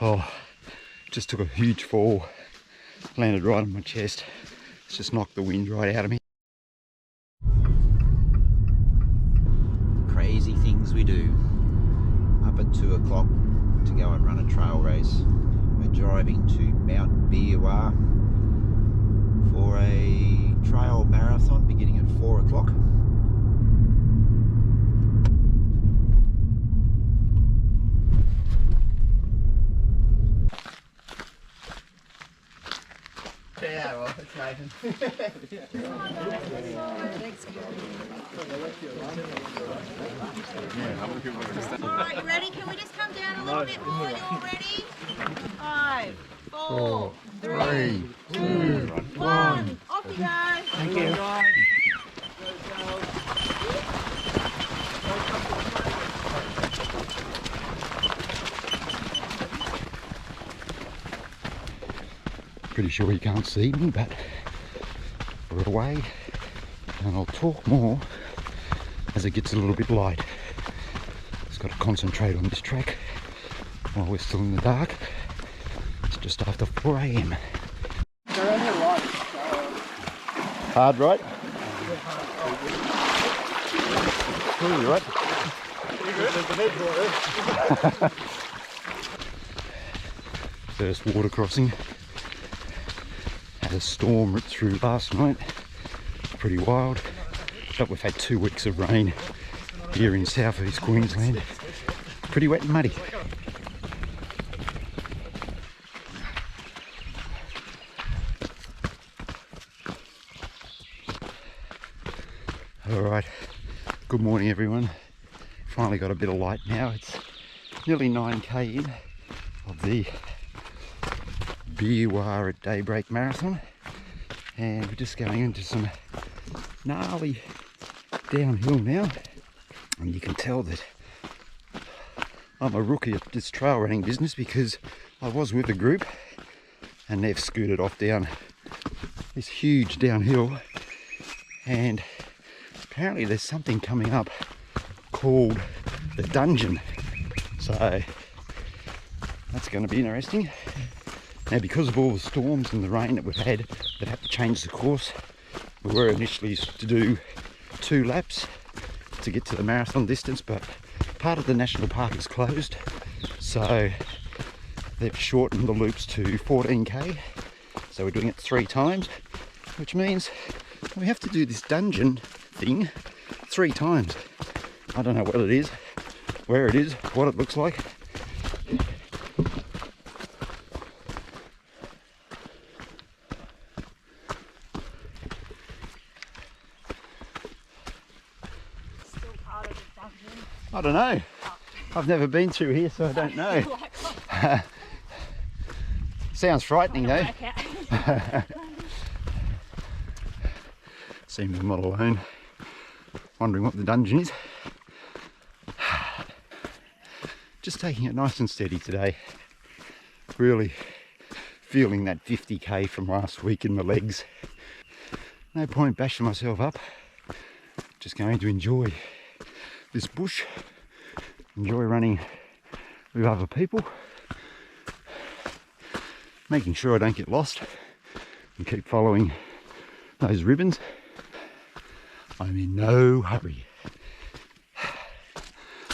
Oh, just took a huge fall, landed right on my chest. It's just knocked the wind right out of me. Crazy things we do. Up at 2 o'clock to go and run a trail race. We're driving to Mount Beerwah for a trail marathon beginning at 4 o'clock. Yeah, well, it's Nathan. Alright, you ready? Can we just come down a little bit more? You all ready? 5, 4, 3, 2, 1. Off you go. Thank you. Pretty sure you can't see me, but we're away, and I'll talk more as it gets a little bit light. Just got to concentrate on this track while we're still in the dark. It's just after 4 AM. Hard right? Cool, right? First water crossing. Had a storm rip through last night. Pretty wild. But we've had 2 weeks of rain here in southeast Queensland. Pretty wet and muddy. Alright, good morning everyone. Finally got a bit of light now. It's nearly 9k in of the Beerwah Daybreak marathon, and we're just going into some gnarly downhill now, and you can tell that I'm a rookie at this trail running business because I was with a group and they've scooted off down this huge downhill, and apparently there's something coming up called the dungeon, so that's going to be interesting. Now, because of all the storms and the rain that we've had, they've had to change the course. We were initially to do 2 laps to get to the marathon distance, but part of the national park is closed, so they've shortened the loops to 14k, so we're doing it 3 times, which means we have to do this dungeon thing 3 times. I don't know what it is, where it is, what it looks like. I don't know. I've never been through here, so I don't know. Sounds frightening though. Seems I'm not alone, wondering what the dungeon is. Just taking it nice and steady today. Really feeling that 50k from last week in the legs. No point bashing myself up. Just going to enjoy this bush, enjoy running with other people, making sure I don't get lost and keep following those ribbons. I'm in no hurry.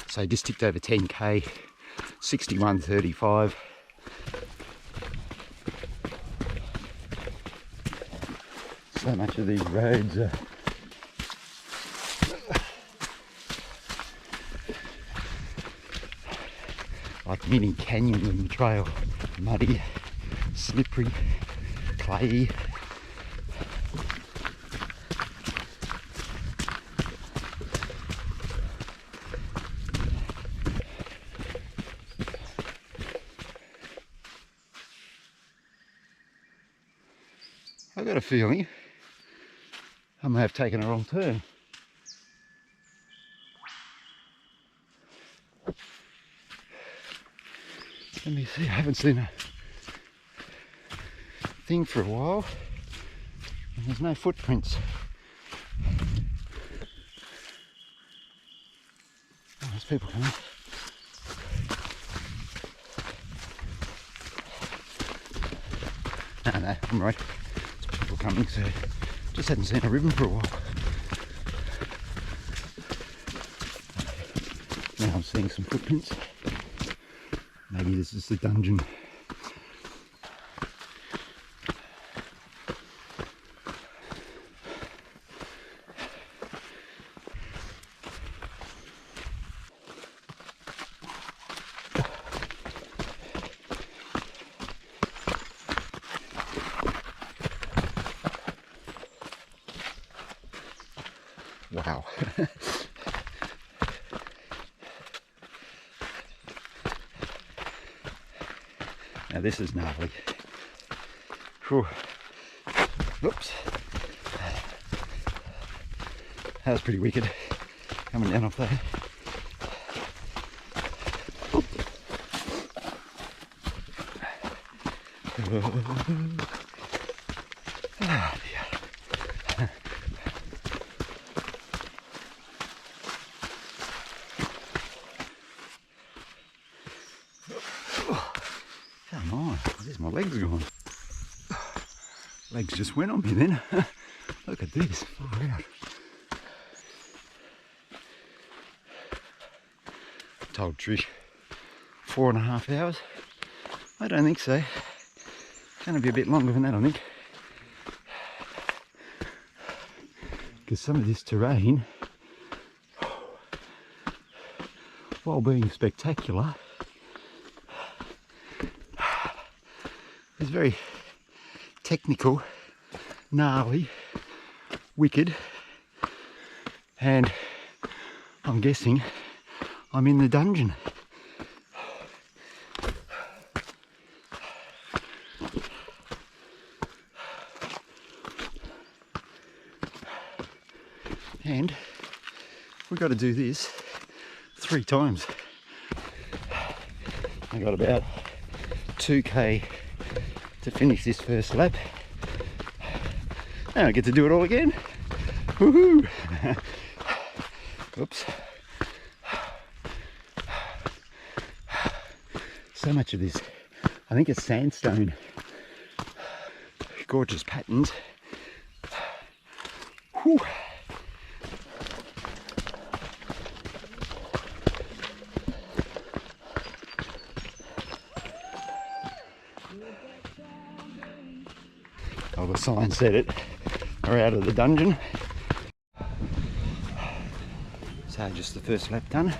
So just ticked over 10k, 61.35. So much of these roads are like mini canyons on the trail. Muddy, slippery, clayey. I've got a feeling I may have taken a wrong turn. Let me see, I haven't seen a thing for a while, and there's no footprints. Oh, there's people coming. know, I'm right. There's people coming, so just hadn't seen a ribbon for a while. Now I'm seeing some footprints. Maybe this is the dungeon. Wow. Now this is gnarly. Whew. Oops. That was pretty wicked. Coming down off there. Ah, dear. Come on, where's my legs gone? Legs just went on me then. Look at this, far out. Told Trish 4.5 hours. I don't think so. It's going to be a bit longer than that, I think. Because some of this terrain, while being spectacular, is very technical, gnarly, wicked, and I'm guessing I'm in the dungeon. And we've got to do this 3 times. I got about 2k to finish this first lap. And I get to do it all again. Woohoo! Oops. So much of this, I think it's sandstone. Gorgeous patterns. Whew. Oh, the sign said it. We're out of the dungeon. So just the first lap done.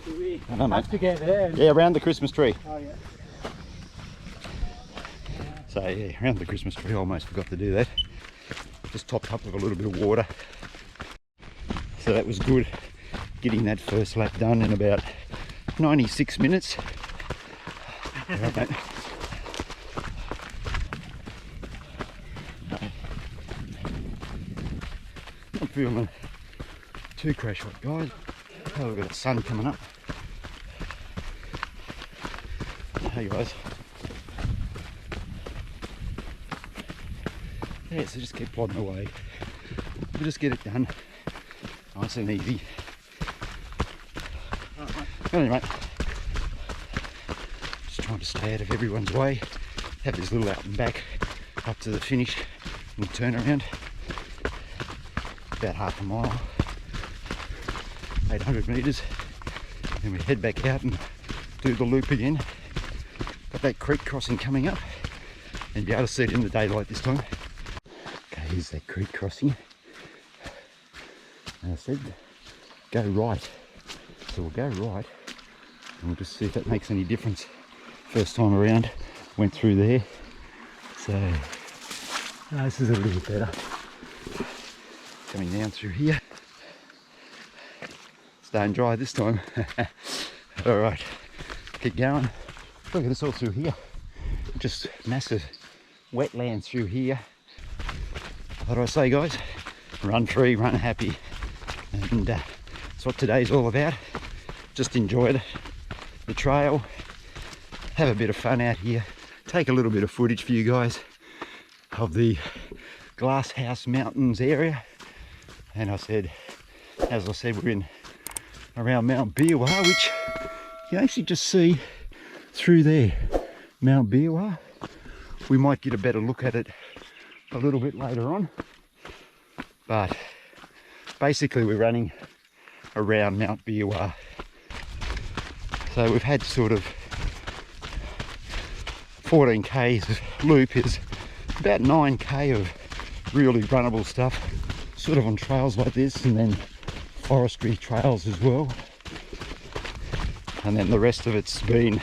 Do we I don't know. have to get there? Yeah, around the Christmas tree. Oh yeah. So yeah, around the Christmas tree, I almost forgot to do that. Just topped up with a little bit of water. So that was good. Getting that first lap done in about 96 minutes. Right, mate. Not feeling too crash hot, guys. Oh, we've got the sun coming up. Hey guys. Yeah, so just keep plodding away. We'll just get it done. Nice and easy. Come on, mate. Just trying to stay out of everyone's way. Have this little out and back up to the finish and turn around. About half a mile. 800 metres. Then we head back out and do the loop again. Got that creek crossing coming up. And be able to see it in the daylight this time. Okay, here's that creek crossing. And I said, go right. So we'll go right and we'll just see if that makes any difference. First time around, went through there. So, this is a little bit better. Coming down through here. Staying dry this time. All right, keep going. Look at this all through here. Just massive wetlands through here. What do I say, guys? Run free, run happy. And that's what today's all about. Just enjoy the trail. Have a bit of fun out here. Take a little bit of footage for you guys of the Glass House Mountains area. And I said, as I said, we're in around Mount Beerwah, which you can actually just see through there. Mount Beerwah. We might get a better look at it a little bit later on. But basically we're running around Mount Beerwah. So we've had sort of 14k's loop is about 9k of really runnable stuff, sort of on trails like this, and then forestry trails as well. And then the rest of it's been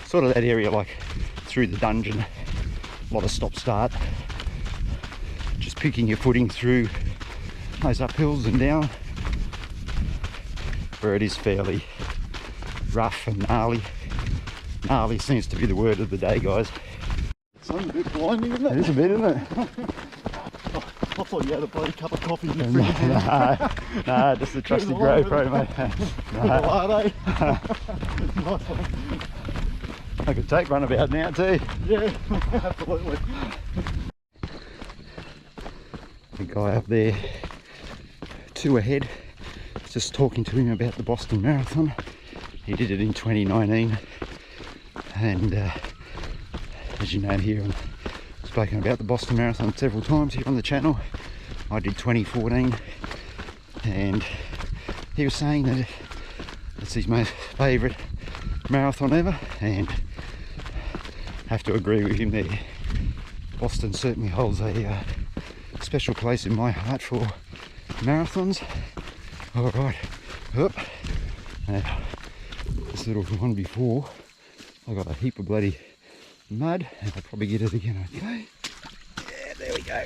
sort of that area like through the dungeon, a lot of stop start, just picking your footing through those uphills and down, where it is fairly rough and gnarly. Gnarly seems to be the word of the day, guys. It's a bit blinding, isn't it? It is a bit, isn't it? I thought you had a bloody cup of coffee in your fridge. Nah, just the trusty GoPro, mate. Are they? Nah. I could take one about now too. Yeah, absolutely. The guy up there, 2 ahead, just talking to him about the Boston Marathon. He did it in 2019, and as you know here, I've spoken about the Boston Marathon several times here on the channel. I did 2014, and he was saying that it's his most favourite marathon ever, and I have to agree with him there. Boston certainly holds a special place in my heart for marathons. All right, up. Now, this little one before, I got a heap of bloody mud, and I'll probably get it again. Okay, yeah, there we go.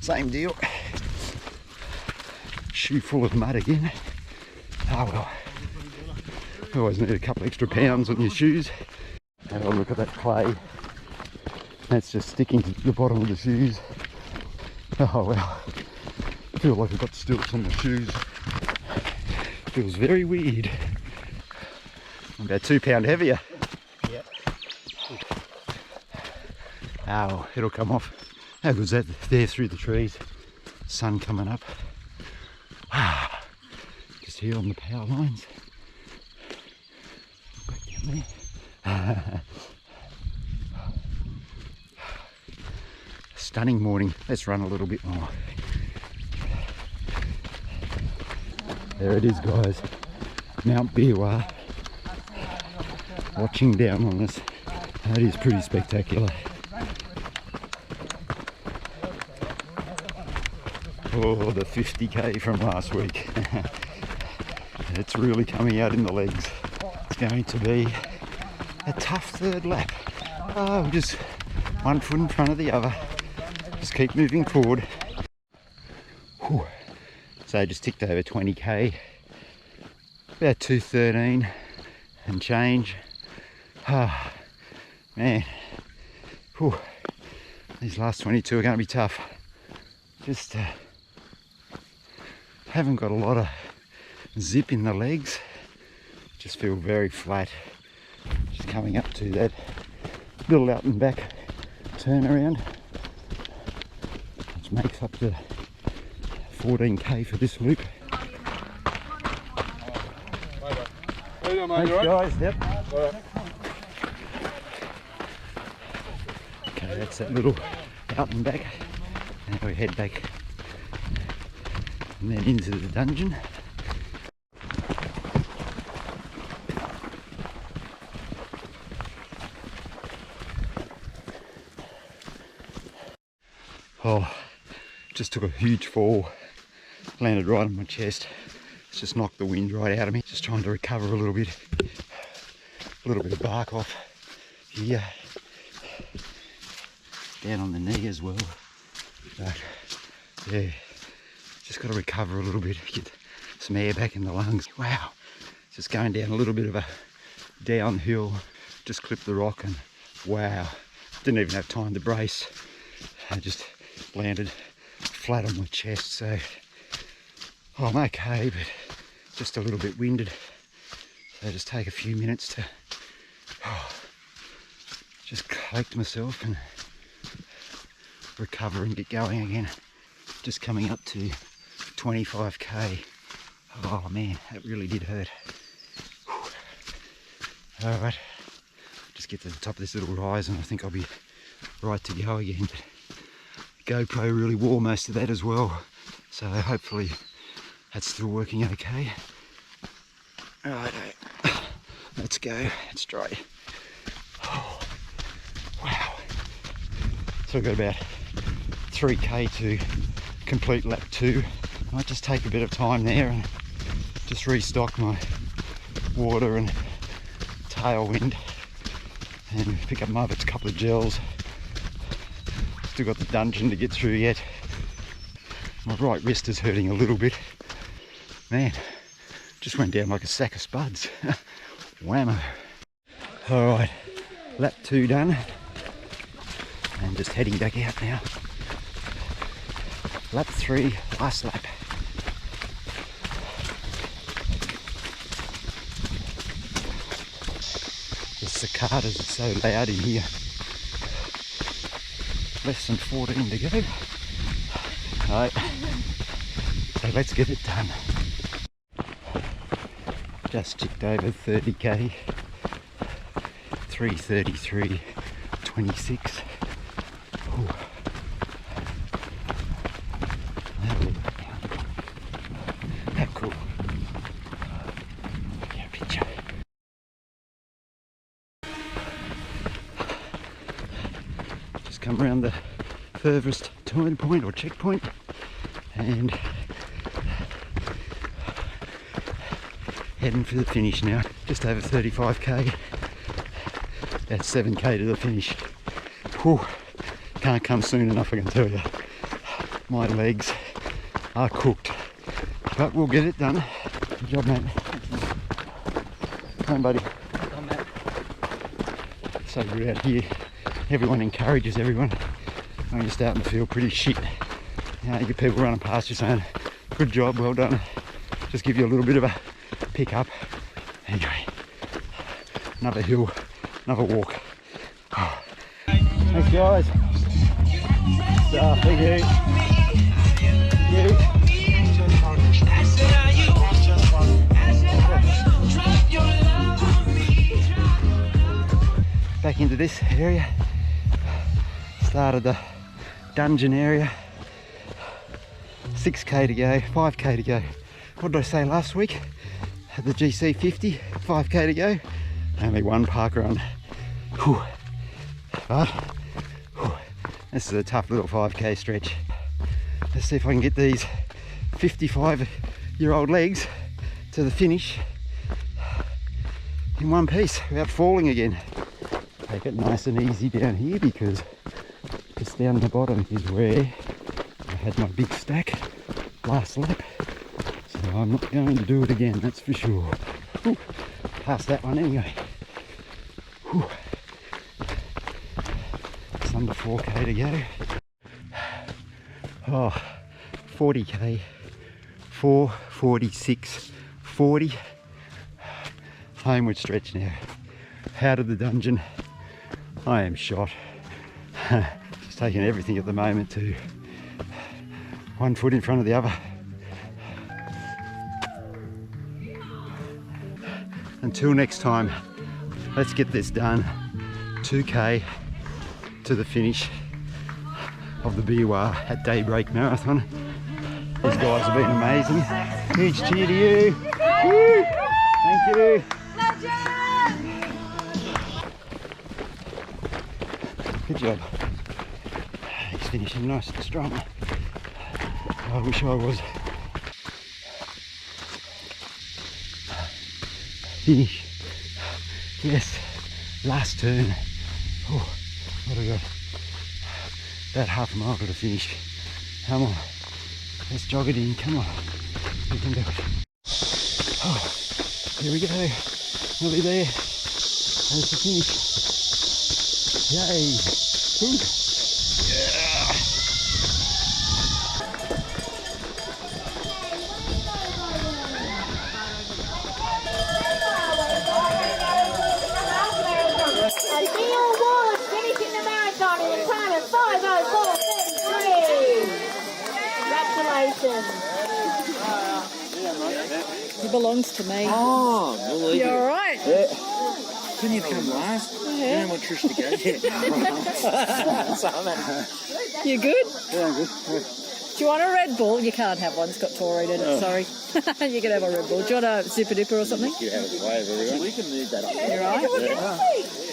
Same deal. Shoe full of mud again. Oh well. You always need a couple extra pounds on your shoes. Have a look at that clay. That's just sticking to the bottom of the shoes. Oh well. I feel like I've got stilts on my shoes. Feels very weird. I'm about 2 pound heavier. Yep. Oh, it'll come off. How good's that? There through the trees. Sun coming up. Just here on the power lines. Back down there. Stunning morning. Let's run a little bit more. There it is, guys. Mount Beerwah. Watching down on us. That is pretty spectacular. Oh, the 50k from last week. It's really coming out in the legs. It's going to be a tough third lap. Oh, just one foot in front of the other. Just keep moving forward. Whew. So I just ticked over 20k. About 213 and change. Ah, man. Whew. These last 22 are going to be tough. Just haven't got a lot of zip in the legs. Just feel very flat. Just coming up to that little out and back turnaround, which makes up to 14k for this loop. Thanks, guys. Yep. Okay, that's that little out and back. Now we head back and then into the dungeon. Oh, just took a huge fall, landed right on my chest. It's just knocked the wind right out of me. Just trying to recover a little bit of bark off here, down on the knee as well. But yeah, just got to recover a little bit, get some air back in the lungs. Wow, just going down a little bit of a downhill, just clipped the rock, and wow, didn't even have time to brace. I just landed flat on my chest, so I'm okay, but just a little bit winded. So just take a few minutes to just collect myself and recover and get going again. Just coming up to 25k. Oh man, that really did hurt. All right, just get to the top of this little rise and I think I'll be right to go again. But the GoPro really wore most of that as well, so hopefully that's still working okay. Alright, let's go. Let's try. Oh, wow. So I've got about 3k to complete lap 2. I might just take a bit of time there and just restock my water and tailwind and pick up my couple of gels. Still got the dungeon to get through yet. My right wrist is hurting a little bit. Man, just went down like a sack of spuds. Whammo. Alright, lap 2 done. And just heading back out now. Lap 3, last lap. The cicadas are so loud in here. Less than 14 to go. Alright, so let's get it done. Just ticked over 30k. 3:33.26. How cool. Yeah, picture. Just come around the furthest turn point or checkpoint and heading for the finish now. Just over 35k. That's 7k to the finish. Whew. Can't come soon enough, I can tell you. My legs are cooked, but we'll get it done. Good job, mate. Come on, buddy. Come back. So good out here. Everyone encourages everyone. I'm just out in the field pretty shit. You know, you get people running past you saying, good job, well done. Just give you a little bit of a pick up. Anyway, another hill, another walk. Oh. Thanks, guys. Thank you. Back into this area. Started the dungeon area. 6k to go, 5k to go. What did I say last week? Had the GC 50, 5k to go. Only one park run. Whew. But whew, this is a tough little 5k stretch. Let's see if I can get these 55-year-old legs to the finish in one piece without falling again. Take it nice and easy down here because just down the bottom is where I had my big stack last lap. So I'm not going to do it again, that's for sure. Whew, past that one anyway. Whew. It's under 4k to go. Oh, 40k, 4:46, 40. Homeward stretch now. Out of the dungeon. I am shot. Just taking everything at the moment to one foot in front of the other. Until next time, let's get this done. 2k to the finish of the Beerwah at Daybreak Marathon. These guys have been amazing. Huge cheer to you. Woo! Thank you. Good job. He's finishing nice and strong. I wish I was. Finish. Yes. Last turn. Oh, what have I got? About half a mile to the finish. Come on. Let's jog it in. Come on. We can do it. Oh, here we go. Nearly there. There's the finish. Yay. Ooh. Yeah. Beerwah finishing the marathon in a time of 5:04.33. Congratulations. He belongs to me. Oh, You all right? yeah. Couldn't you come last? I don't want Trish to go yet. You good? Yeah, I'm good. Do you want a Red Bull? You can't have one. It's got taurine in it. Sorry. You can have a Red Bull. Do you want a Super Dipper or something? You have a wave, everyone. We can move that up. You right?